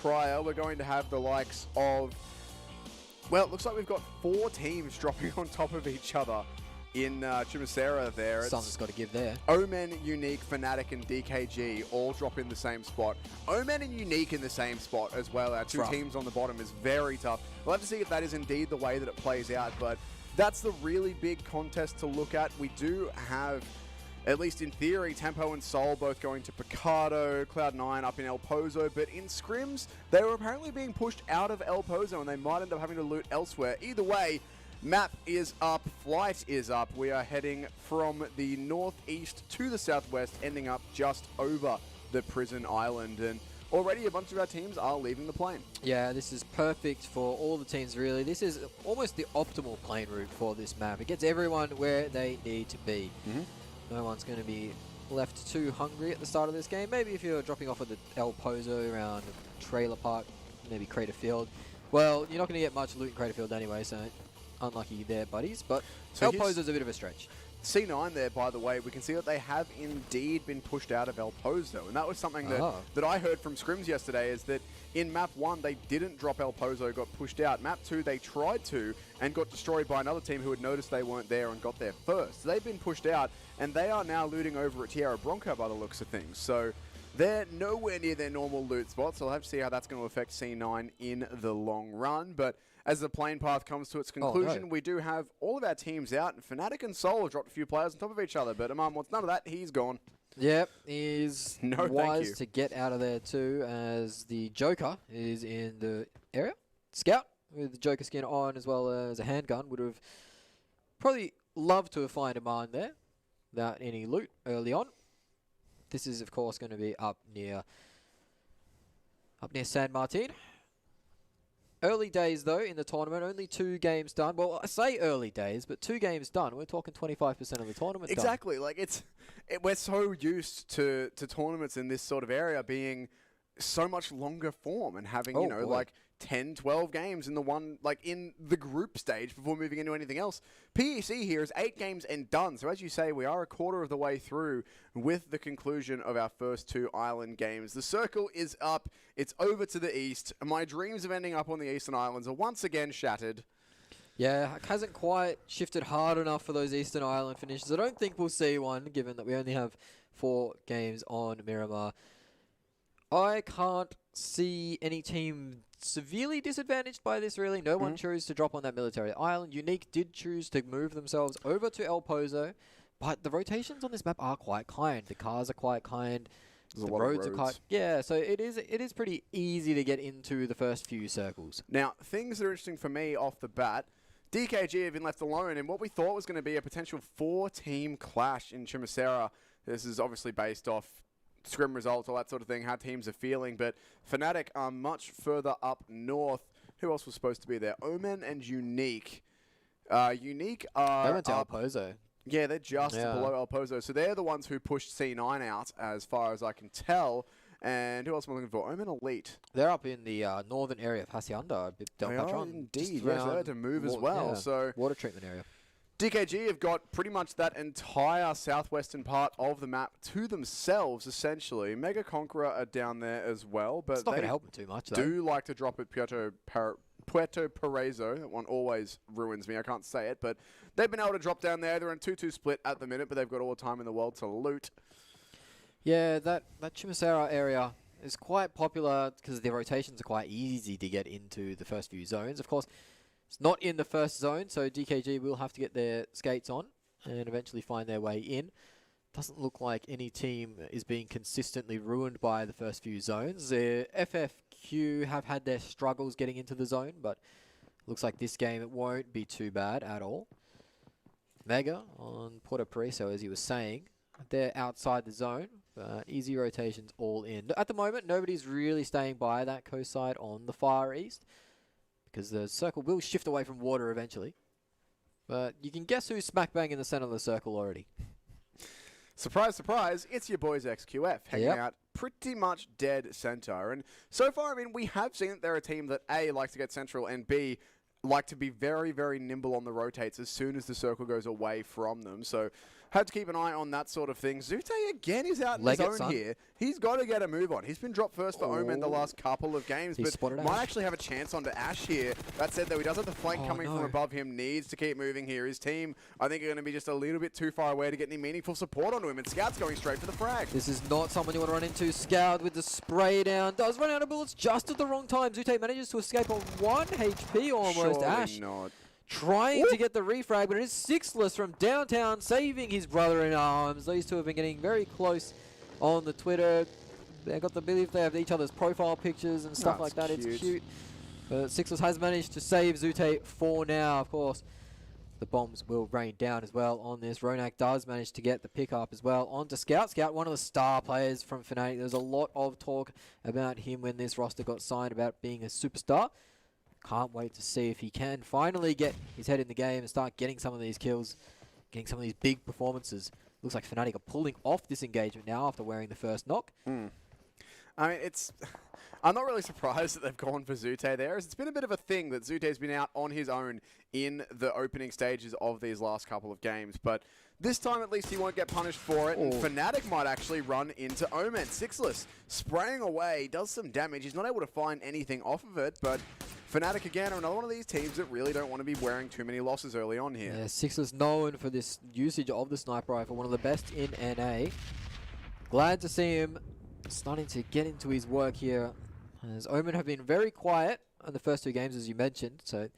prior, we're going to have the likes of... Well, it looks like we've got 4 teams dropping on top of each other in Chumacera there. Something's got to give there. Omen, Unique, Fnatic, and DKG all drop in the same spot. Omen and Unique in the same spot as well. Our 2 teams on the bottom is very tough. We'll have to see if that is indeed the way that it plays out, but that's the really big contest to look at. We do have, at least in theory, Tempo and Sol both going to Picado, Cloud9 up in El Pozo, but in scrims, they were apparently being pushed out of El Pozo and they might end up having to loot elsewhere. Either way, map is up, flight is up. We are heading from the northeast to the southwest, ending up just over the prison island, and already a bunch of our teams are leaving the plane. Yeah, this is perfect for all the teams, really. This is almost the optimal plane route for this map. It gets everyone where they need to be. No one's going to be left too hungry at the start of this game. Maybe if you're dropping off at the El Pozo around Trailer Park, maybe Crater Field. Well, you're not going to get much loot in Crater Field anyway, so unlucky there, buddies. But so El Pozo's a bit of a stretch. C9 there, by the way, we can see that they have indeed been pushed out of El Pozo, and that was something that I heard from scrims yesterday, is that in map 1 they didn't drop El Pozo, got pushed out. Map 2 they tried to and got destroyed by another team who had noticed they weren't there and got there first. So they've been pushed out, and they are now looting over at Tierra Bronca by the looks of things. So they're nowhere near their normal loot spots, so we'll have to see how that's going to affect C9 in the long run. But as the plane path comes to its conclusion, we do have all of our teams out, and Fnatic and Sol have dropped a few players on top of each other, but Amman wants none of that. He's gone. Yep, he's wise to get out of there too, as the Joker is in the area. Scout with the Joker skin on, as well as a handgun. Would have probably loved to have found a mine there without any loot early on. This is, of course, going to be up near San Martin. Early days, though, in the tournament. Only 2 games done. Well, I say early days, but 2 games done. We're talking 25% of the tournament exactly. Like, we're so used to tournaments in this sort of area being so much longer form and having, you know, like 10, 12 games in the one, like in the group stage before moving into anything else. PEC here is 8 games and done. So as you say, we are a quarter of the way through with the conclusion of our first 2 island games. The circle is up. It's over to the east. My dreams of ending up on the Eastern Islands are once again shattered. Yeah, it hasn't quite shifted hard enough for those Eastern Island finishes. I don't think we'll see one, given that we only have 4 games on Miramar. I can't see any team severely disadvantaged by this, really. No one chose to drop on that military island. Unique did choose to move themselves over to El Pozo, but the rotations on this map are quite kind. The cars are quite kind. The roads are quite... Yeah, so it is pretty easy to get into the first few circles. Now, things that are interesting for me off the bat, DKG have been left alone in what we thought was going to be a potential 4-team clash in Chumacera. This is obviously based off scrim results, all that sort of thing, how teams are feeling, but Fnatic are much further up north. Who else was supposed to be there? Omen and Unique. Unique are... They went to El Pozo. Yeah, they're just below El Pozo. So they're the ones who pushed C9 out, as far as I can tell. And who else am I looking for? Omen Elite. They're up in the northern area of Hacienda. They are indeed. Yes, they had to move as well. Yeah, so water treatment area. DKG have got pretty much that entire southwestern part of the map to themselves, essentially. Mega Conqueror are down there as well, but it's not going to help them too much, though. Do like to drop at Puerto Paraiso. That one always ruins me. I can't say it, but they've been able to drop down there. They're in 2-2 split at the minute, but they've got all the time in the world to loot. Yeah, that Chumacera area is quite popular because the rotations are quite easy to get into the first few zones. Of course, it's not in the first zone, so DKG will have to get their skates on and eventually find their way in. Doesn't look like any team is being consistently ruined by the first few zones. FFQ have had their struggles getting into the zone, but looks like this game it won't be too bad at all. Mega on Puerto Paraiso, as he was saying, they're outside the zone. Easy rotations all in. At the moment, nobody's really staying by that coast side on the far east, because the circle will shift away from water eventually. But you can guess who's smack bang in the center of the circle already. Surprise, surprise, it's your boys XQF hanging out pretty much dead center. And so far, I mean, we have seen that they're a team that A, likes to get central, and B, like to be very, very nimble on the rotates as soon as the circle goes away from them. So have to keep an eye on that sort of thing. Zute again is out in his own here. He's got to get a move on. He's been dropped first for Omen the last couple of games, but might actually have a chance onto Ash here. That said, though, he does have the flank coming from above him. Needs to keep moving here. His team, I think, are going to be just a little bit too far away to get any meaningful support onto him, and Scout's going straight for the frag. This is not someone you want to run into. Scout with the spray down. Does run out of bullets just at the wrong time. Zute manages to escape on 1 HP almost. Surely Ash not. Trying to get the refrag, but it is Sixless from downtown saving his brother in arms. These two have been getting very close on the Twitter. They've got the belief they have each other's profile pictures and stuff like that. It's cute. But Sixless has managed to save Zute for now. Of course, the bombs will rain down as well on this. Ronak does manage to get the pick up as well onto Scout. Scout, one of the star players from Fnatic. There's a lot of talk about him when this roster got signed about being a superstar. Can't wait to see if he can finally get his head in the game and start getting some of these kills, getting some of these big performances. Looks like Fnatic are pulling off this engagement now after wearing the first knock. I mean, I'm not really surprised that they've gone for Zute there. It's been a bit of a thing that Zute's been out on his own in the opening stages of these last couple of games, but this time at least he won't get punished for it, and Fnatic might actually run into Omen. Sixless spraying away, does some damage. He's not able to find anything off of it, but Fnatic again are another one of these teams that really don't want to be wearing too many losses early on here. Yeah, Sixless known for this usage of the sniper rifle, one of the best in NA. Glad to see him starting to get into his work here, as Omen have been very quiet in the first 2 games, as you mentioned, so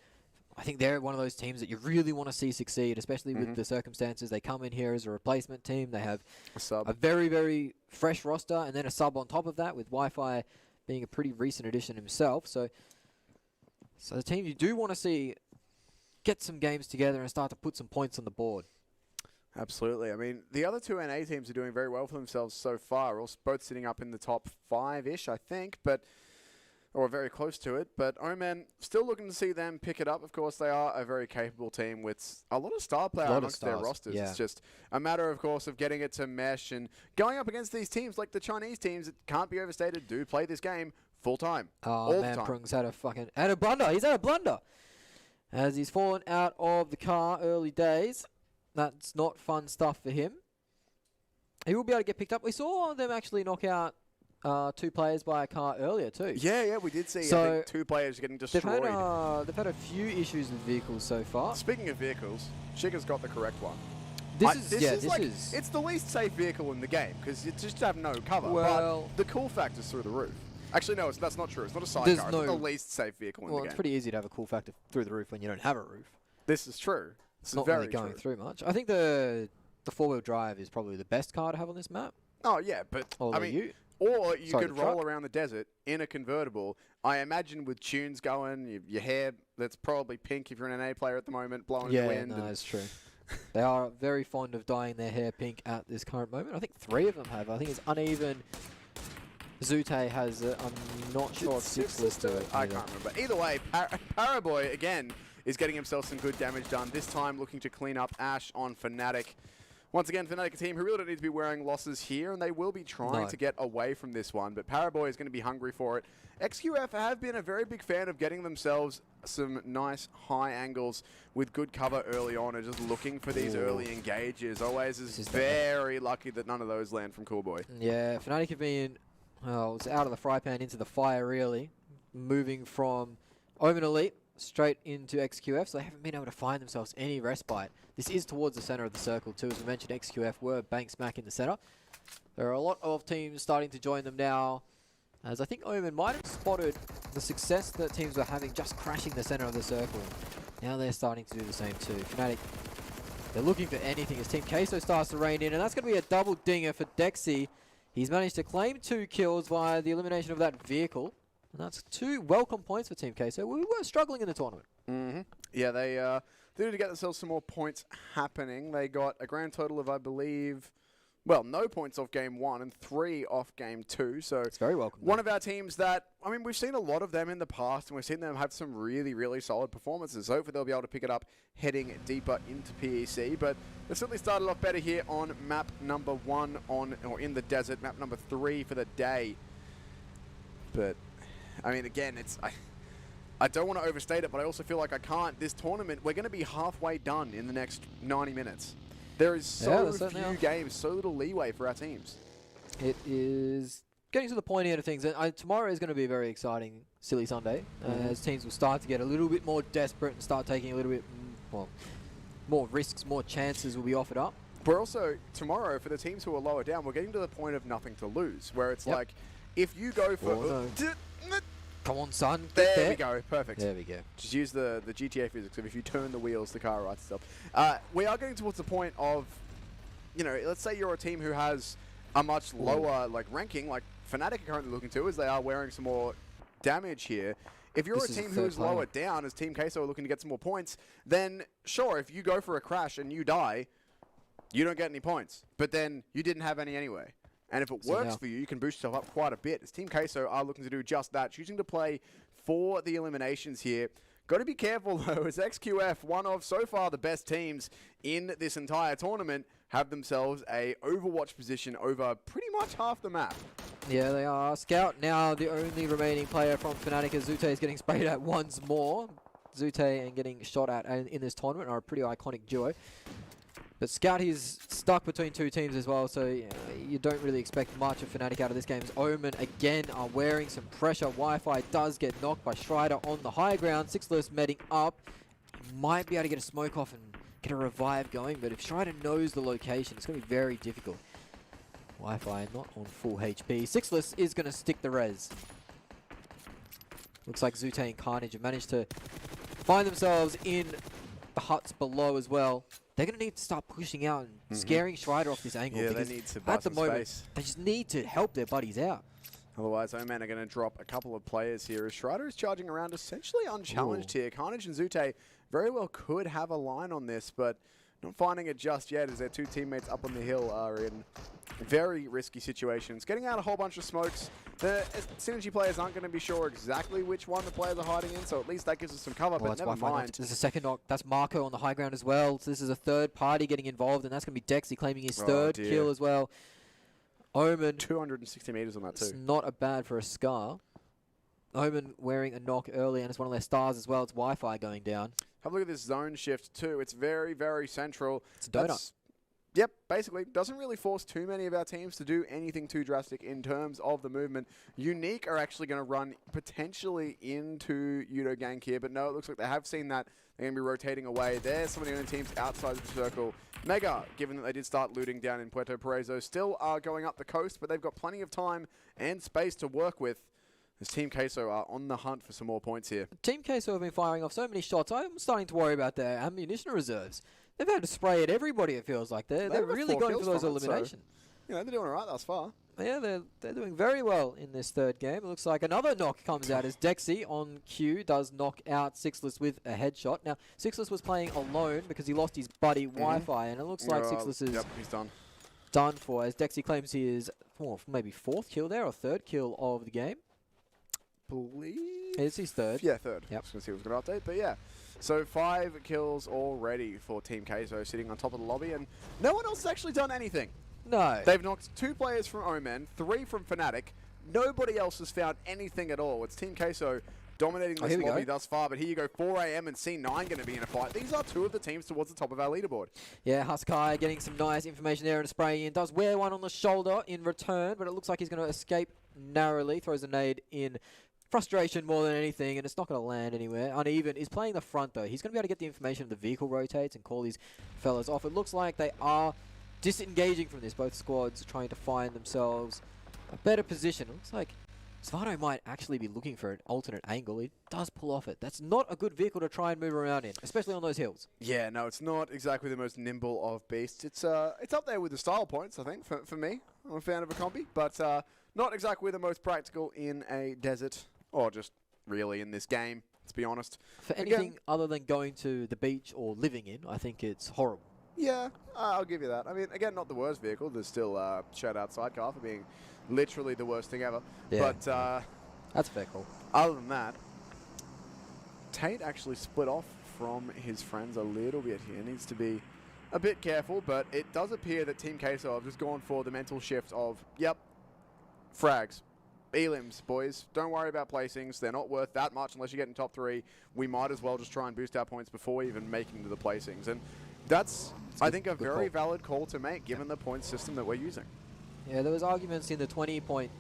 I think they're one of those teams that you really want to see succeed, especially with the circumstances. They come in here as a replacement team. They have a very, very fresh roster, and then a sub on top of that, with Wi-Fi being a pretty recent addition himself. So the team you do want to see get some games together and start to put some points on the board. Absolutely. I mean, the other 2 NA teams are doing very well for themselves so far, both sitting up in the top 5-ish, I think, or very close to it. But Omen, still looking to see them pick it up. Of course, they are a very capable team with a lot of star power amongst their rosters. Yeah. It's just a matter, of course, of getting it to mesh and going up against these teams like the Chinese teams that can't be overstated, do play this game full time. Oh, man, Prung's had a blunder. He's had a blunder. As he's fallen out of the car early days. That's not fun stuff for him. He will be able to get picked up. We saw them actually knock out 2 players by a car earlier too. Yeah, we did see I think 2 players getting destroyed. They've had a few issues with vehicles so far. Speaking of vehicles, Chica's got the correct one. This is it's the least safe vehicle in the game because you just have no cover. Well, but the cool factor's through the roof. Actually, no, that's not true. It's not a sidecar. It's the least safe vehicle in the game. Well, it's pretty easy to have a cool factor through the roof when you don't have a roof. This is true. It's not really going through much. I think the 4-wheel drive is probably the best car to have on this map. Oh, yeah, but I mean, you could roll around the desert in a convertible. I imagine with tunes going, your hair that's probably pink if you're an NA player at the moment, blowing in the wind. Yeah, no, that's true. They are very fond of dyeing their hair pink at this current moment. I think 3 of them have. I think it's uneven. Zute has it. I'm not sure if Sixless do it. I can't remember. Either way, Paraboy, again, is getting himself some good damage done. This time looking to clean up Ash on Fnatic. Once again, Fnatic a team who really don't need to be wearing losses here, and they will be trying to get away from this one. But Paraboy is going to be hungry for it. XQF have been a very big fan of getting themselves some nice high angles with good cover early on and just looking for these early engages. Always is very lucky that none of those land from Coolboy. Yeah, Fnatic have been, well, it's out of the fry pan into the fire, really. Moving from Omen Elite straight into XQF, so they haven't been able to find themselves any respite. This is towards the center of the circle too. As we mentioned, XQF were bank smack in the center. There are a lot of teams starting to join them now, as I think Omen might have spotted the success that teams were having just crashing the center of the circle. Now they're starting to do the same too. Fnatic, they're looking for anything as Team Queso starts to rain in, and that's going to be a double dinger for Dexy. He's managed to claim 2 kills via the elimination of that vehicle. And that's 2 welcome points for Team Queso. We were struggling in the tournament. Yeah, they need to get themselves some more points happening. They got a grand total of, I believe, well, no points off game 1 and 3 off game 2. So it's very welcome. One of our teams that, I mean, we've seen a lot of them in the past, and we've seen them have some really, really solid performances. So hopefully they'll be able to pick it up heading deeper into PEC. But they certainly started off better here on map number 1 or in the desert, map number 3 for the day. But I mean, again, I don't want to overstate it, but I also feel like I can't. This tournament, we're going to be halfway done in the next 90 minutes. There is so few games, so little leeway for our teams. It is getting to the pointy end of things. And tomorrow is going to be a very exciting Silly Sunday, as teams will start to get a little bit more desperate and start taking a little bit more risks, more chances will be offered up. We're also, tomorrow, for the teams who are lower down, we're getting to the point of nothing to lose, where it's like, if you go for... Come on, son. There we go. Perfect. There we go. Just use the GTA physics of if you turn the wheels, the car rights itself. We are getting towards the point of, you know, let's say you're a team who has a much lower ranking, like Fnatic are currently looking to, as they are wearing some more damage here. If you're a team who is lower down, as Team Queso are looking to get some more points, then sure, if you go for a crash and you die, you don't get any points. But then you didn't have any anyway. And if it works for you, you can boost yourself up quite a bit. As Team Queso are looking to do just that, choosing to play for the eliminations here. Got to be careful, though, as XQF, one of so far the best teams in this entire tournament, have themselves a Overwatch position over pretty much half the map. Yeah, they are. Scout now the only remaining player from Fnatic, as Zute is getting sprayed at once more. Zute and getting shot at in this tournament are a pretty iconic duo. But Scout, he's stuck between two teams as well, so you don't really expect much of Fnatic out of this game. As Omen, again, are wearing some pressure. Wi-Fi does get knocked by Strider on the high ground. Sixless medding up. Might be able to get a smoke off and get a revive going, but if Strider knows the location, it's going to be very difficult. Wi-Fi not on full HP. Sixless is going to stick the res. Looks like Zute and Carnage have managed to find themselves in the huts below as well. They're going to need to start pushing out and scaring Strider off this angle. Yeah, they need to at the moment, they just need to help their buddies out. Otherwise, Oman are going to drop a couple of players here as Strider is charging around essentially unchallenged here. Carnage and Zute very well could have a line on this, but not finding it just yet as their two teammates up on the hill are in very risky situations. Getting out a whole bunch of smokes. The Synergy players aren't going to be sure exactly which one the players are hiding in, so at least that gives us some cover, but never mind. There's a second knock. That's Marco on the high ground as well. So this is a third party getting involved, and that's going to be Dexy claiming his third kill as well. Omen. 260 meters on that too. It's not a bad for a Scar. Omen wearing a knock early, and it's one of their stars as well. It's Wi-Fi going down. Have a look at this zone shift too. It's very, very central. It's a donut. Yep, basically. Doesn't really force too many of our teams to do anything too drastic in terms of the movement. Unique are actually going to run potentially into Yudo gank here, but no, it looks like they have seen that. They're going to be rotating away. There's some of the only teams outside the circle. Mega, given that they did start looting down in Puerto Parezo, still are going up the coast, but they've got plenty of time and space to work with. This Team Queso are on the hunt for some more points here. Team Queso have been firing off so many shots. I'm starting to worry about their ammunition reserves. They've had to spray at everybody, it feels like. They're really going for those eliminations. So, they're doing all right thus far. Yeah, they're doing very well in this third game. It looks like another knock comes out as Dexy on cue does knock out Sixless with a headshot. Now, Sixless was playing alone because he lost his buddy Wi-Fi, and it looks like Sixless is he's done for, as Dexy claims he is maybe fourth kill there or third kill of the game. It's his third. Yeah, third. Yep. Just going to see what's going to update, but yeah. So 5 kills already for Team Queso sitting on top of the lobby, and no one else has actually done anything. No. They've knocked 2 players from Omen, 3 from Fnatic. Nobody else has found anything at all. It's Team Queso dominating this lobby thus far, but here you go, 4 AM and C9 going to be in a fight. These are 2 of the teams towards the top of our leaderboard. Yeah, Huskai getting some nice information there and spraying in. Does wear one on the shoulder in return, but it looks like he's going to escape narrowly. Throws a nade in frustration more than anything, and it's not going to land anywhere. Uneven is playing the front, though. He's going to be able to get the information if the vehicle rotates and call these fellas off. It looks like they are disengaging from this. Both squads are trying to find themselves a better position. It looks like Svano might actually be looking for an alternate angle. He does pull off it. That's not a good vehicle to try and move around in, especially on those hills. Yeah, no, it's not exactly the most nimble of beasts. It's up there with the style points, I think, for me. I'm a fan of a combi, but not exactly the most practical in a desert. Or just really in this game, let's be honest. For anything other than going to the beach or living in, I think it's horrible. Yeah, I'll give you that. I mean, again, not the worst vehicle. There's still shout out Sidecar for being literally the worst thing ever. Yeah. But that's a fair call. Other than that, Tate actually split off from his friends a little bit here. Needs to be a bit careful, but it does appear that Team Queso have just gone for the mental shift of, yep, frags. Elims, boys. Don't worry about placings. They're not worth that much unless you get in top 3. We might as well just try and boost our points before even making to the placings. And That's, I think, a very valid call to make, given the point system that we're using. Yeah, there was arguments in the 20-point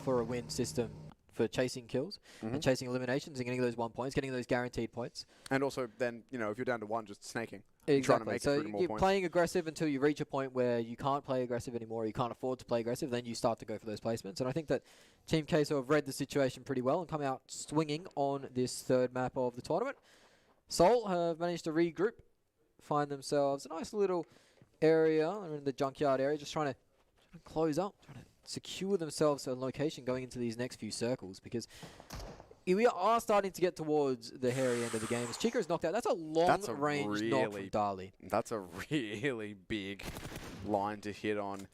for a win system for chasing kills and chasing eliminations and getting those 1 points, getting those guaranteed points. And also then, you know, if you're down to 1, just snaking. Exactly. Trying to make So it through to more you're points. playing aggressive until you reach a point where you can't play aggressive anymore, or you can't afford to play aggressive, then you start to go for those placements. And I think that Team Queso have read the situation pretty well and come out swinging on this third map of the tournament. Seoul have managed to regroup, find themselves a nice little area. They're in the junkyard area, just trying to close up, trying to secure themselves a location going into these next few circles, because we are starting to get towards the hairy end of the game. As Chica is knocked out, that's a long-range knock from Dali. That's a really big line to hit on.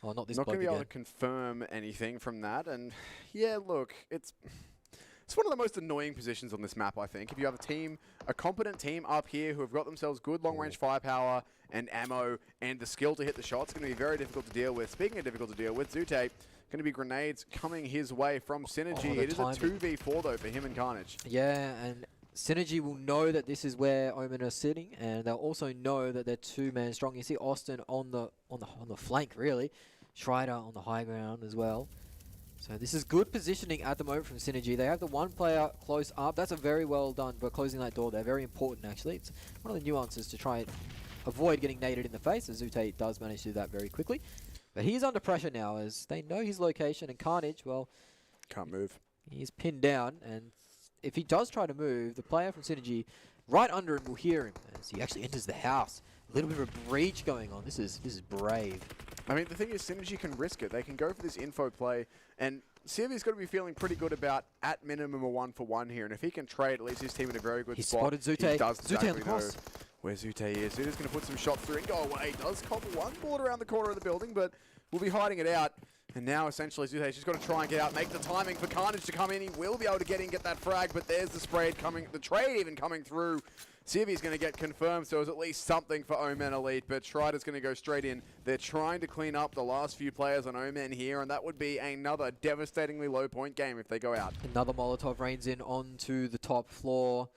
Oh, not this Not going to be able again. to confirm anything from that. And yeah, look, it's one of the most annoying positions on this map, I think. If you have a team, a competent team up here who have got themselves good long-range firepower and ammo and the skill to hit the shots, it's going to be very difficult to deal with. Speaking of difficult to deal with, Zute, going to be grenades coming his way from Synergy. It is a 2v4, though, for him and Carnage. Yeah, and Synergy will know that this is where Omen are sitting, and they'll also know that they're two-man strong. You see Austin on the flank, really. Schreider on the high ground as well. So this is good positioning at the moment from Synergy. They have the one player close up. That's a very well done for closing that door there. Very important, actually. It's one of the nuances to try and avoid getting naded in the face, as Zute does manage to do that very quickly. But he's under pressure now, as they know his location, and Carnage, well, can't move. He's pinned down, and if he does try to move, the player from Synergy right under him will hear him as he actually enters the house. A little bit of a breach going on. This is brave. I mean, the thing is, Synergy can risk it. They can go for this info play, and Sylvia's got to be feeling pretty good about, at minimum, a 1-for-1 here. And if he can trade, at least his team in a very good spot. He spotted Zute. He does Zute exactly on the know cross. where Zute is. Zute's going to put some shots through and go away. Does cobble one board around the corner of the building, but will be hiding it out. And now, essentially, Zute's just got to try and get out, make the timing for Carnage to come in. He will be able to get in, get that frag, but there's the trade even coming through. Sylvia's going to get confirmed, so it's at least something for Omen Elite, but Schreider's going to go straight in. They're trying to clean up the last few players on Omen here, and that would be another devastatingly low point game if they go out. Another Molotov rains in onto the top floor.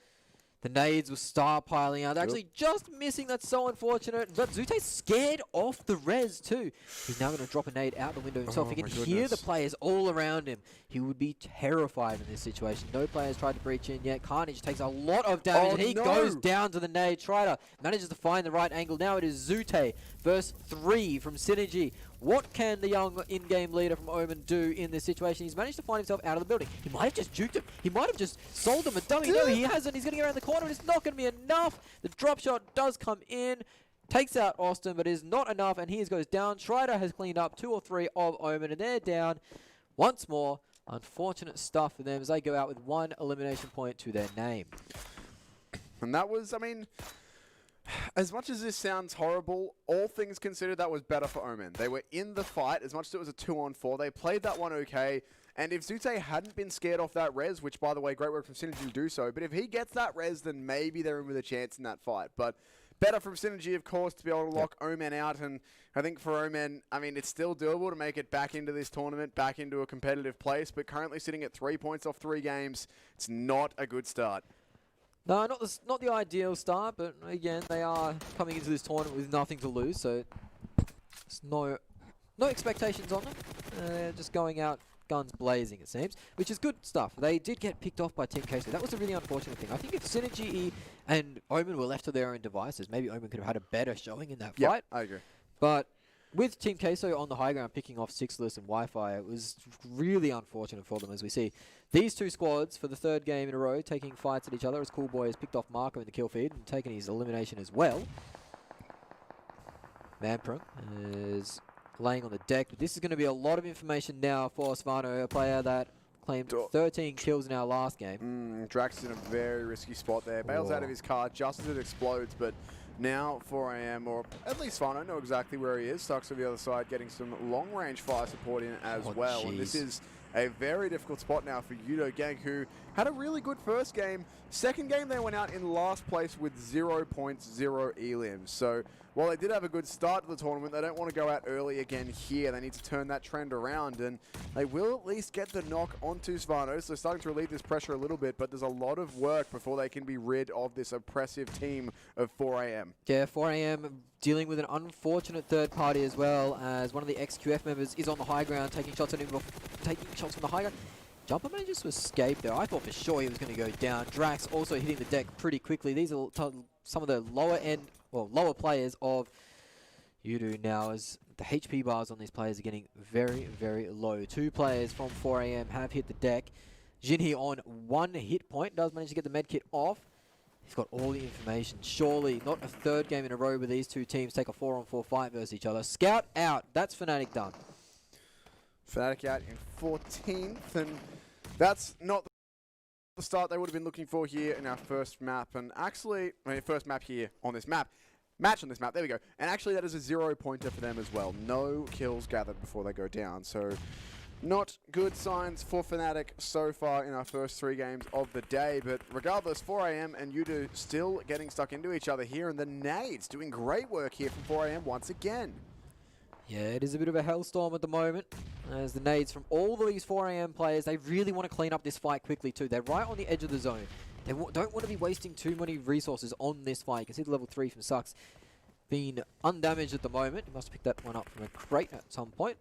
The nades will start piling out. They're actually just missing. That's so unfortunate. But Zute's scared off the res too. He's now going to drop a nade out the window himself. He can hear the players all around him. He would be terrified in this situation. No players tried to breach in yet. Carnage takes a lot of damage, and he goes down to the nade. Schreider manages to find the right angle. Now it is Zute versus 3 from Synergy. What can the young in-game leader from Omen do in this situation? He's managed to find himself out of the building. He might have just juked him. He might have just sold him a dummy. No, he hasn't. He's getting around the corner, and it's not going to be enough. The drop shot does come in, takes out Austin, but it is not enough, and he goes down. Schreider has cleaned up 2 or 3 of Omen, and they're down once more. Unfortunate stuff for them as they go out with 1 elimination point to their name. And that was, I mean, as much as this sounds horrible, all things considered, that was better for Omen. They were in the fight, as much as it was a 2-on-4. They played that one okay. And if Zute hadn't been scared off that res, which, by the way, great work from Synergy to do so, but if he gets that res, then maybe they're in with a chance in that fight. But better from Synergy, of course, to be able to lock Omen out. And I think for Omen, I mean, it's still doable to make it back into this tournament, back into a competitive place. But currently sitting at 3 points off 3 games, it's not a good start. No, not the ideal start, but again, they are coming into this tournament with nothing to lose, so there's no expectations on them. They're just going out guns blazing, it seems, which is good stuff. They did get picked off by Team Queso. That was a really unfortunate thing. I think if Synergy and Omen were left to their own devices, maybe Omen could have had a better showing in that fight. I agree. But with Team Queso on the high ground picking off Sixless and Wi-Fi, it was really unfortunate for them, as we see these 2 squads for the 3rd game in a row taking fights at each other, as Cool Boy has picked off Marco in the kill feed and taken his elimination as well. Manprung is laying on the deck, but this is going to be a lot of information now for Svano, a player that claimed 13 kills in our last game. Drax is in a very risky spot there. Bails out of his car just as it explodes, but now 4am, or at least Svano, know exactly where he is. Stuck's on the other side getting some long-range fire support in as well. And this is a very difficult spot now for Judo Gang, who had a really good first game. Second game, they went out in last place with 0 points, 0 elims. So while they did have a good start to the tournament, they don't want to go out early again here. They need to turn that trend around, and they will at least get the knock onto Svanos. They're starting to relieve this pressure a little bit, but there's a lot of work before they can be rid of this oppressive team of 4AM. Yeah, 4AM dealing with an unfortunate third party as well, as one of the XQF members is on the high ground, taking shots at him, taking shots from the high ground. Jumper manages to escape there. I thought for sure he was going to go down. Drax also hitting the deck pretty quickly. These are some of the lower end, well, lower players of Yudu now, as the HP bars on these players are getting very, very low. 2 players from 4AM have hit the deck. Jinhee on 1 hit point, does manage to get the med kit off. He's got all the information. Surely not a third game in a row where these two teams take a 4-on-4 fight versus each other. Scout out. That's Fnatic done. Fnatic out in 14th, and that's not the start they would have been looking for here in our first map. And actually, first map here on this map. Match on this map, there we go. And actually that is a 0-pointer for them as well. No kills gathered before they go down. So not good signs for Fnatic so far in our first 3 games of the day. But regardless, 4AM and Yudu still getting stuck into each other here. And the nades doing great work here from 4AM once again. Yeah, it is a bit of a hellstorm at the moment, as the nades from all of these 4AM players, they really want to clean up this fight quickly too. They're right on the edge of the zone. They don't want to be wasting too many resources on this fight. You can see the level 3 from Sucks being undamaged at the moment. He must have picked that one up from a crate at some point.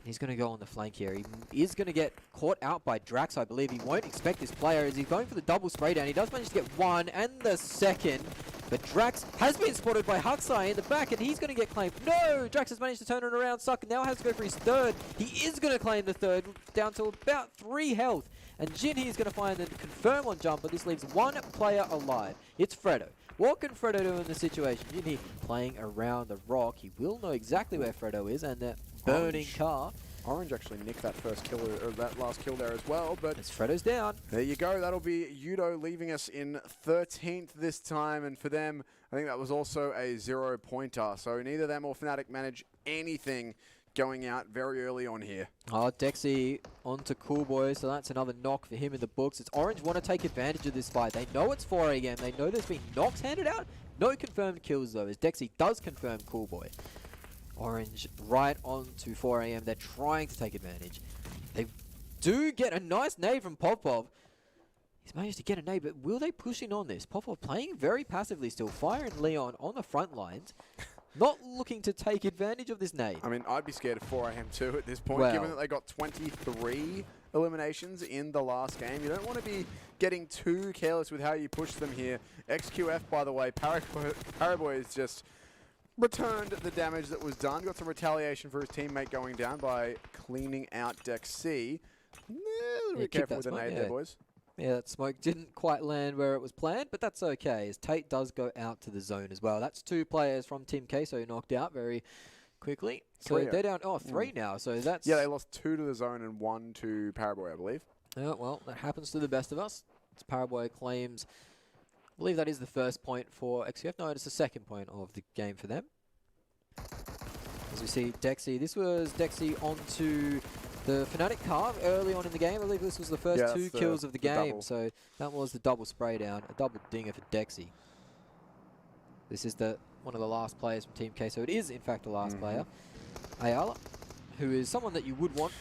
He's going to go on the flank here. He is going to get caught out by Drax, I believe. He won't expect this player as he's going for the double spray down. He does manage to get 1 and the second. But Drax has been spotted by Haksai in the back, and he's going to get claimed. No! Drax has managed to turn it around. Suck now has to go for his third. He is going to claim the third, down to about 3 health. And Jinhee is going to find and confirm on jumper. This leaves 1 player alive. It's Fredo. What can Fredo do in this situation? Jinhee playing around the rock. He will know exactly where Fredo is, and that burning car. Orange actually nicked that first kill, or that last kill there as well, but as Fredo's down. There you go. That'll be Yudo leaving us in 13th this time, and for them, I think that was also a 0-pointer. So neither them or Fnatic manage anything going out very early on here. Oh, Dexy onto Cool Boy, so that's another knock for him in the books. It's Orange want to take advantage of this fight. They know it's 4 AM. They know there's been knocks handed out. No confirmed kills though, as Dexy does confirm Cool Boy. Orange right on to 4 AM. They're trying to take advantage. They do get a nice nade from Popov. He's managed to get a nade, but will they push in on this? Popov playing very passively still. Fire and Leon on the front lines. Not looking to take advantage of this nade. I mean, I'd be scared of 4 AM too at this point, well, given that they got 23 eliminations in the last game. You don't want to be getting too careless with how you push them here. XQF, by the way, Paraboy is just returned the damage that was done. Got some retaliation for his teammate going down by cleaning out Deck C. A little bit careful with the nade there, boys. Yeah, that smoke didn't quite land where it was planned, but that's okay, as Tate does go out to the zone as well. That's 2 players from Team Queso knocked out very quickly. So they're down, 3 now, so that's... Yeah, they lost 2 to the zone and 1 to Paraboy, I believe. Well, that happens to the best of us. As Paraboy claims... I believe that is the first point for XQF. No, it's the second point of the game for them. As we see Dexy. This was Dexy onto the Fnatic car early on in the game. I believe this was the first 2 kills of the game. Double. So that was the double spray down. A double dinger for Dexy. This is one of the last players from Team K. So it is, in fact, the last player. Ayala, who is someone that you would want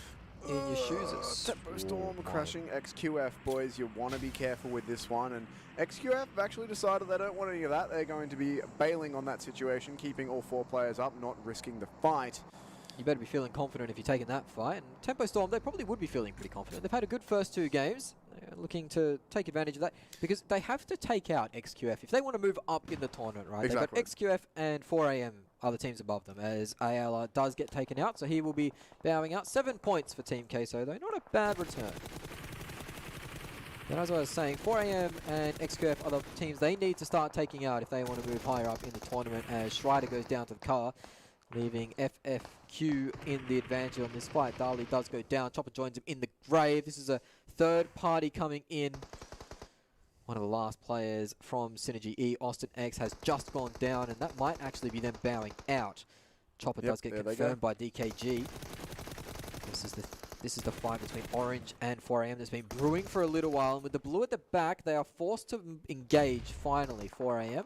in your shoes. Tempo Storm crashing XQF, boys. You want to be careful with this one. And XQF have actually decided they don't want any of that. They're going to be bailing on that situation, keeping all 4 players up, not risking the fight. You better be feeling confident if you're taking that fight. And Tempo Storm, they probably would be feeling pretty confident. They've had a good first 2 games. They're looking to take advantage of that because they have to take out XQF if they want to move up in the tournament, right? Exactly. They've got XQF and 4 AM are the teams above them, as Ayala does get taken out, so he will be bowing out. 7 points for Team Queso, though. Not a bad return. And as I was saying, 4 AM and XQF are the teams they need to start taking out if they want to move higher up in the tournament, as Schreider goes down to the car, leaving FFQ in the advantage on this fight. Dali does go down. Chopper joins him in the grave. This is a third party coming in. One of the last players from Synergy E, Austin X, has just gone down, and that might actually be them bowing out. Chopper does get confirmed by DKG. This is the This is the fight between Orange and 4AM that's been brewing for a little while. And with the blue at the back, they are forced to engage finally, 4AM.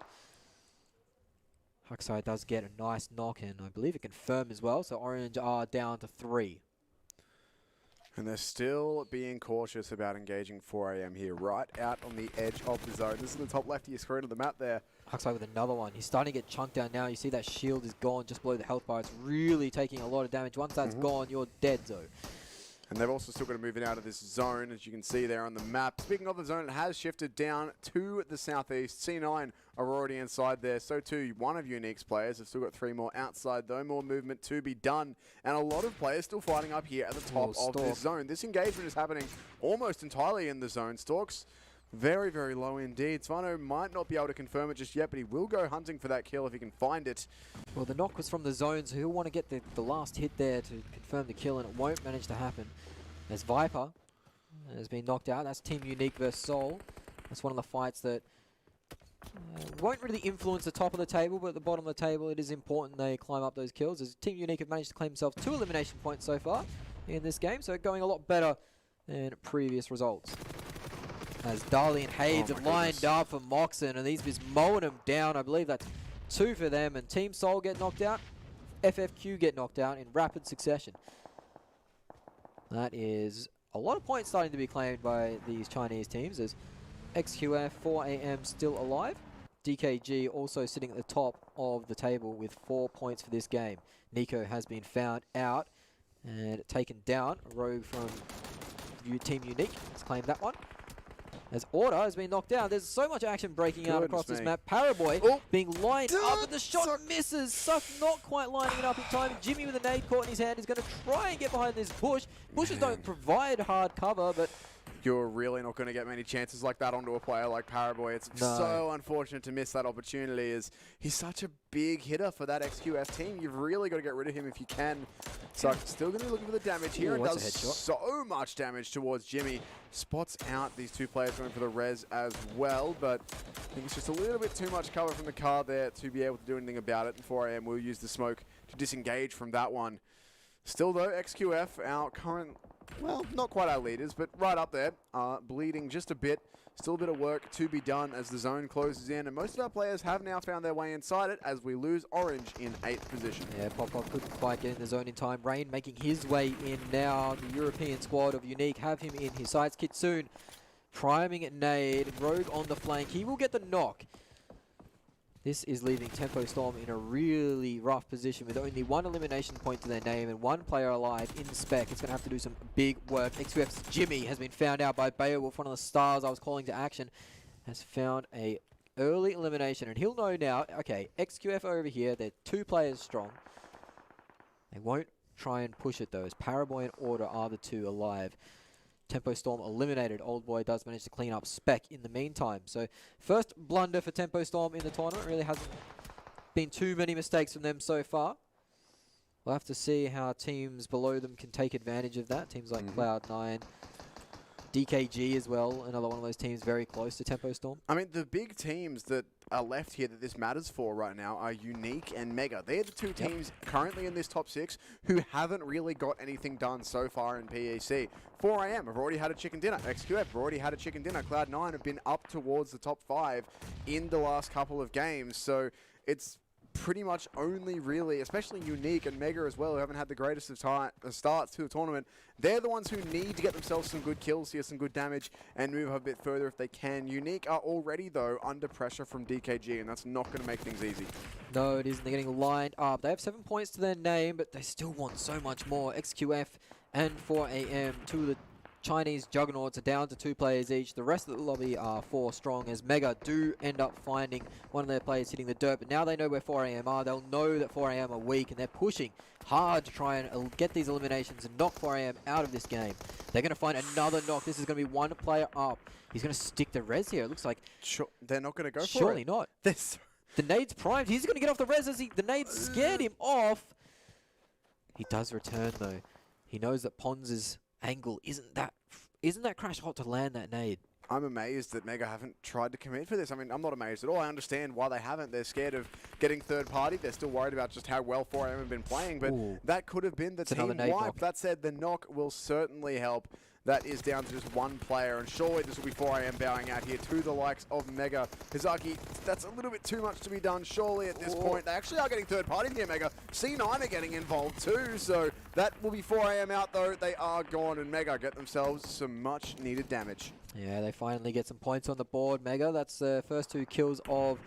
Huxai does get a nice knock, and I believe it confirmed as well. So Orange are down to 3. And they're still being cautious about engaging 4AM here, right out on the edge of the zone. This is the top left of your screen of the map there. Huxai with another one. He's starting to get chunked down now. You see that shield is gone just below the health bar. It's really taking a lot of damage. Once that's gone, you're dead, though. And they've also still got to move it out of this zone, as you can see there on the map. Speaking of the zone, it has shifted down to the southeast. C9 are already inside there. So too, one of Unique's players. They've still got 3 more outside, though. More movement to be done. And a lot of players still fighting up here at the top of this zone. This engagement is happening almost entirely in the zone. Stork's very, very low indeed. Svano might not be able to confirm it just yet, but he will go hunting for that kill if he can find it. Well, the knock was from the zone, so he'll want to get the last hit there to confirm the kill, and it won't manage to happen. As Viper has been knocked out. That's Team Unique versus Soul. That's one of the fights that won't really influence the top of the table, but at the bottom of the table, it is important they climb up those kills. As Team Unique have managed to claim themselves 2 elimination points so far in this game, so going a lot better than previous results. As Dali and Hades have lined up for Moxon, and he's just mowing them down. I believe that's 2 for them, and Team Soul get knocked out. FFQ get knocked out in rapid succession. That is a lot of points starting to be claimed by these Chinese teams, as XQF, 4AM still alive. DKG also sitting at the top of the table with 4 points for this game. Nico has been found out and taken down. A rogue from Team Unique has claimed that one. As Order has been knocked down. There's so much action breaking out across this map. Paraboy being lined up, and the shot misses. Suck not quite lining it up in time. Jimmy with a nade caught in his hand is going to try and get behind this bush. Bushes don't provide hard cover, but you're really not going to get many chances like that onto a player like Paraboy. It's so unfortunate to miss that opportunity, as he's such a big hitter for that XQF team. You've really got to get rid of him if you can. So still going to be looking for the damage here. And does so much damage towards Jimmy. Spots out these 2 players going for the res as well, but I think it's just a little bit too much cover from the car there to be able to do anything about it. And 4AM will use the smoke to disengage from that one. Still though, XQF, our current, well, not quite our leaders, but right up there, bleeding just a bit. Still a bit of work to be done as the zone closes in, and most of our players have now found their way inside it as we lose Orange in 8th position. Yeah, Pop-Pop couldn't quite get in the zone in time. Rain making his way in now. The European squad of Unique have him in his sights. Kitsune priming at nade. Rogue on the flank. He will get the knock. This is leaving Tempo Storm in a really rough position with only 1 elimination point to their name and 1 player alive in spec. It's going to have to do some big work. XQF's Jimmy has been found out by Beowulf, one of the stars I was calling to action, has found a early elimination, and he'll know now, okay, XQF over here, they're 2 players strong. They won't try and push it though, as Paraboy and Order are the 2 alive. Tempo Storm eliminated. Old Boy does manage to clean up spec in the meantime. So first blunder for Tempo Storm in the tournament. Really hasn't been too many mistakes from them so far. We'll have to see how teams below them can take advantage of that. Teams like Cloud9, DKG as well, another one of those teams very close to Tempo Storm. I mean, the big teams that are left here that this matters for right now are Unique and Mega. They're the 2 teams currently in this top 6 who haven't really got anything done so far in PEC. 4AM have already had a chicken dinner. XQF have already had a chicken dinner. Cloud9 have been up towards the top 5 in the last couple of games. So it's pretty much only really, especially Unique and Mega as well, who haven't had the greatest of starts to the tournament. They're the ones who need to get themselves some good kills here, some good damage, and move a bit further if they can. Unique are already, though, under pressure from DKG, and that's not going to make things easy. No, it isn't. They're getting lined up. They have 7 points to their name, but they still want so much more. XQF and 4AM, 2 of the Chinese juggernauts, are down to 2 players each. The rest of the lobby are 4 strong, as Mega do end up finding one of their players hitting the dirt. But now they know where 4AM are. They'll know that 4AM are weak, and they're pushing hard to try and get these eliminations and knock 4AM out of this game. They're going to find another knock. This is going to be 1 player up. He's going to stick the res here. It looks like they're not going to go for it. Surely not. The nade's primed. He's going to get off the res as the nade scared him off. He does return, though. He knows that Pons' angle isn't that crash hot to land that nade. I'm amazed that Mega haven't tried to commit for this. I mean, I'm not amazed at all. I understand why they haven't. They're scared of getting third party. They're still worried about just how well 4AM have been playing, but that could have been the team wipe. That said, the knock will certainly help. That is down to just one player, and surely this will be 4AM bowing out here to the likes of Mega. Hizaki, that's a little bit too much to be done, surely, at this point. They actually are getting third party here, Mega. C9 are getting involved too, so that will be 4AM out, though. They are gone, and Mega get themselves some much-needed damage. Yeah, they finally get some points on the board, Mega. That's the first 2 kills of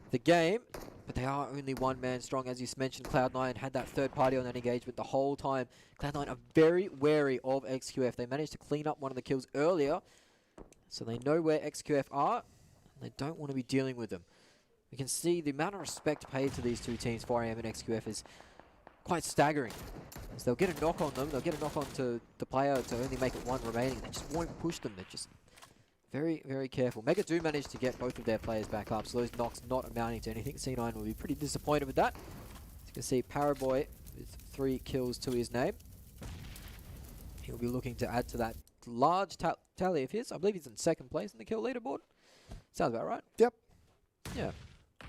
the game. But they are only one man strong. As you mentioned, Cloud9 had that third party on that engagement the whole time. Cloud9 are very wary of XQF. They managed to clean up one of the kills earlier, so they know where XQF are, and they don't want to be dealing with them. We can see the amount of respect paid to these two teams, 4AM and XQF, is quite staggering. So they'll get a knock on them. They'll get a knock on to the player to only make it one remaining. They just won't push them. They're just very, very careful. Mega do manage to get both of their players back up, so those knocks not amounting to anything. C9 will be pretty disappointed with that. As you can see, Paraboy with 3 kills to his name. He'll be looking to add to that large tally of his. I believe he's in 2nd place in the kill leaderboard. Sounds about right. Yep. Yeah.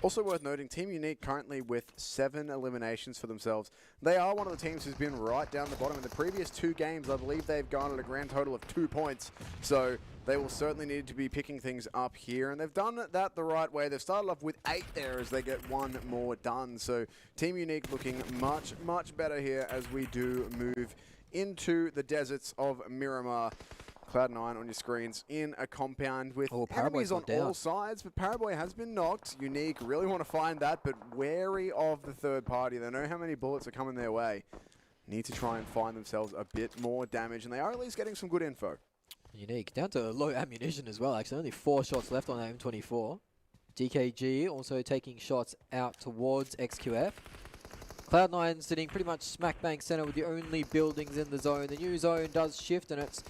Also worth noting, Team Unique currently with 7 eliminations for themselves. They are one of the teams who's been right down the bottom. In the previous 2 games, I believe they've garnered a grand total of 2 points. So they will certainly need to be picking things up here. And they've done that the right way. They've started off with 8 there as they get 1 more done. So Team Unique looking much, much better here as we do move into the deserts of Miramar. Cloud9 on your screens in a compound with enemies on all sides, but Paraboy has been knocked. Unique really want to find that, but wary of the third party. They know how many bullets are coming their way. Need to try and find themselves a bit more damage, and they are at least getting some good info. Unique, down to low ammunition as well, actually. Only 4 shots left on that M24. DKG also taking shots out towards XQF. Cloud9 sitting pretty much smack bang center with the only buildings in the zone. The new zone does shift, and it's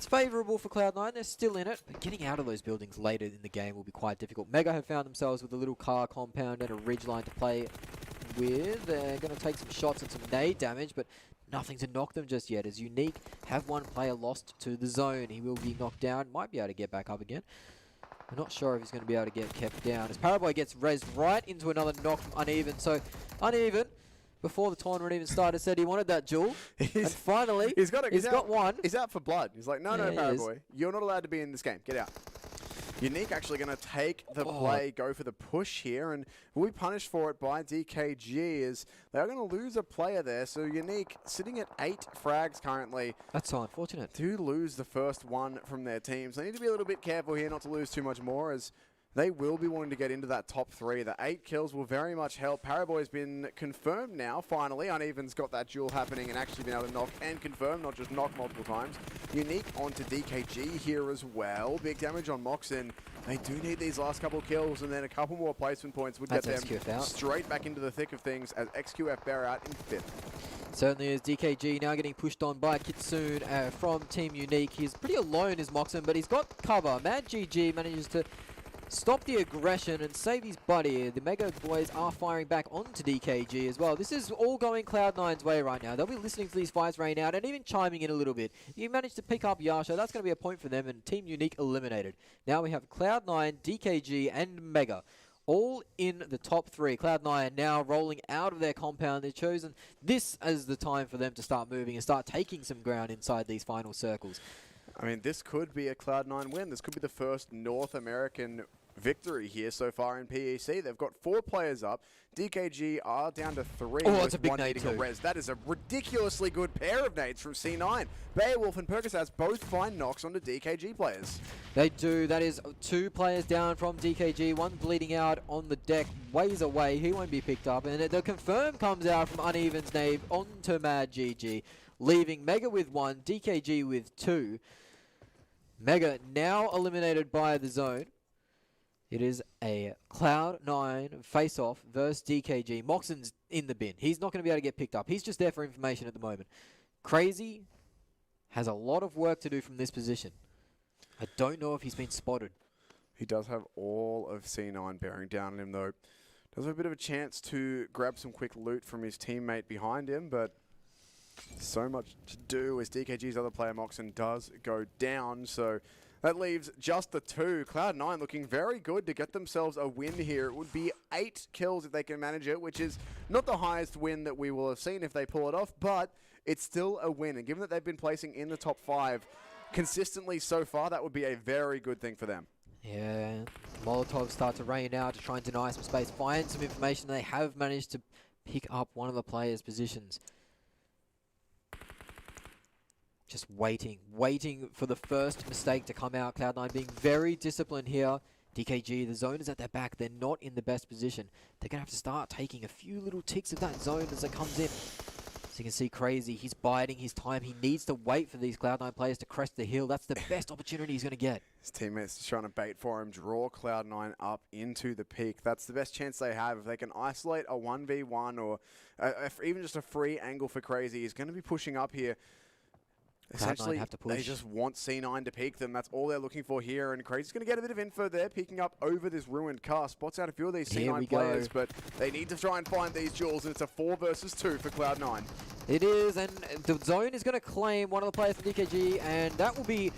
favourable for Cloud9. They're still in it, but getting out of those buildings later in the game will be quite difficult. Mega have found themselves with a little car compound and a ridge line to play with. They're going to take some shots and some nade damage, but nothing to knock them just yet. As Unique have one player lost to the zone. He will be knocked down, might be able to get back up again. I'm not sure if he's going to be able to get kept down. As Paraboy gets rezzed right into another knock from Uneven. So Uneven, before the tournament even started, said he wanted that jewel. And finally, he's got one. He's out for blood. He's like, no, Paraboy, you're not allowed to be in this game. Get out. Unique actually going to take the play, go for the push here, and will be punished for it by DKG as they are going to lose a player there. So Unique sitting at 8 frags currently. That's so unfortunate. To lose the first one from their teams. They need to be a little bit careful here not to lose too much more, as they will be wanting to get into that top 3. The 8 kills will very much help. Paraboy's been confirmed now, finally. Uneven's got that duel happening and actually been able to knock and confirm, not just knock multiple times. Unique onto DKG here as well. Big damage on Moxon. They do need these last couple of kills, and then a couple more placement points would get them straight back into the thick of things as XQF bear out in 5th. Certainly is. DKG now getting pushed on by Kitsune from Team Unique. He's pretty alone as Moxon, but he's got cover. Mad GG manages to stop the aggression and save his buddy. The Mega boys are firing back onto DKG as well. This is all going Cloud9's way right now. They'll be listening to these fights rain out and even chiming in a little bit. You manage to pick up Yasha, that's going to be a point for them, and Team Unique eliminated. Now we have Cloud9, DKG, and Mega all in the top 3. Cloud9 now rolling out of their compound. They've chosen this as the time for them to start moving and start taking some ground inside these final circles. I mean, this could be a Cloud9 win. This could be the first North American victory here so far in PEC. They've got 4 players up. DKG are down to 3. Oh, that's a big nade too. That is a ridiculously good pair of nades from C9. Beowulf and Percocets both find knocks onto DKG players. They do. That is 2 players down from DKG. One bleeding out on the deck, ways away. He won't be picked up. And the confirm comes out from Uneven's nade onto Mad GG, leaving Mega with 1, DKG with 2. Mega now eliminated by the zone. It is a Cloud9 face-off versus DKG. Moxon's in the bin. He's not going to be able to get picked up. He's just there for information at the moment. Crazy has a lot of work to do from this position. I don't know if he's been spotted. He does have all of C9 bearing down on him, though. Does have a bit of a chance to grab some quick loot from his teammate behind him, but so much to do as DKG's other player, Moxon, does go down, so That leaves just the 2. Cloud9 looking very good to get themselves a win here. It would be 8 kills if they can manage it, which is not the highest win that we will have seen if they pull it off, but it's still a win. And given that they've been placing in the top 5 consistently so far, that would be a very good thing for them. Yeah, Molotovs start to rain out to try and deny some space, find some information. They have managed to pick up one of the players' positions. Just waiting for the first mistake to come out. Cloud9 being very disciplined here. DKG, the zone is at their back. They're not in the best position. They're going to have to start taking a few little ticks of that zone as it comes in. So you can see Crazy, he's biding his time. He needs to wait for these Cloud9 players to crest the hill. That's the best opportunity he's going to get. His teammates just trying to bait for him, draw Cloud9 up into the peak. That's the best chance they have. If they can isolate a 1v1 or even just a free angle for Crazy, he's going to be pushing up here. Essentially, have to push. They just want C9 to peek them. That's all they're looking for here. And Crazy's going to get a bit of info there, peeking up over this ruined car. Spots out a few of these C9 players, but they need to try and find these jewels. And it's a 4 versus 2 for Cloud9. It is, and the zone is going to claim one of the players from DKG, and that will be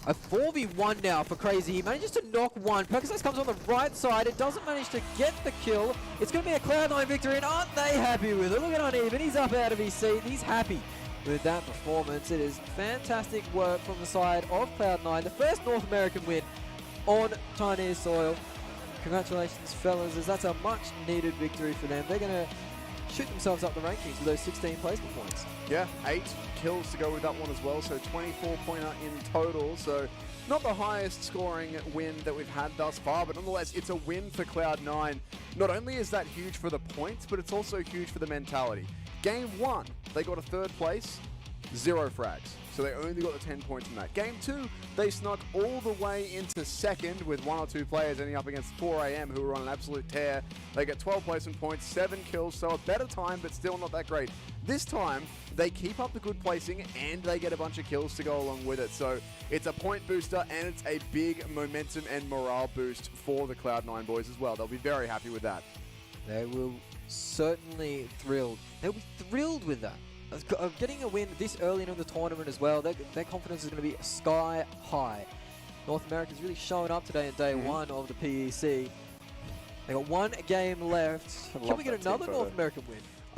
a 4v1 now for Crazy. He manages to knock one. Percocet comes on the right side. It doesn't manage to get the kill. It's going to be a Cloud9 victory, and aren't they happy with it? Look at Uneven. He's up out of his seat. He's happy with that performance. It is fantastic work from the side of Cloud9. The first North American win on Chinese soil. Congratulations, fellas, as that's a much-needed victory for them. They're going to shoot themselves up the rankings with those 16 placement points. Yeah, 8 kills to go with that one as well, so 24-pointer in total. So not the highest scoring win that we've had thus far, but nonetheless, it's a win for Cloud9. Not only is that huge for the points, but it's also huge for the mentality. Game 1, they got a 3rd place, 0 frags. So they only got the 10 points from that. Game 2, they snuck all the way into 2nd with 1 or 2 players ending up against 4AM who were on an absolute tear. They get 12 placement points, 7 kills, so a better time, but still not that great. This time, they keep up the good placing and they get a bunch of kills to go along with it. So it's a point booster and it's a big momentum and morale boost for the Cloud9 boys as well. They'll be very happy with that. They will certainly thrilled. They'll be thrilled with that. Of getting a win this early into the tournament as well, their confidence is going to be sky high. North America's really showing up today in day 1 of the PEC. They got 1 game left. Can we get another North American win?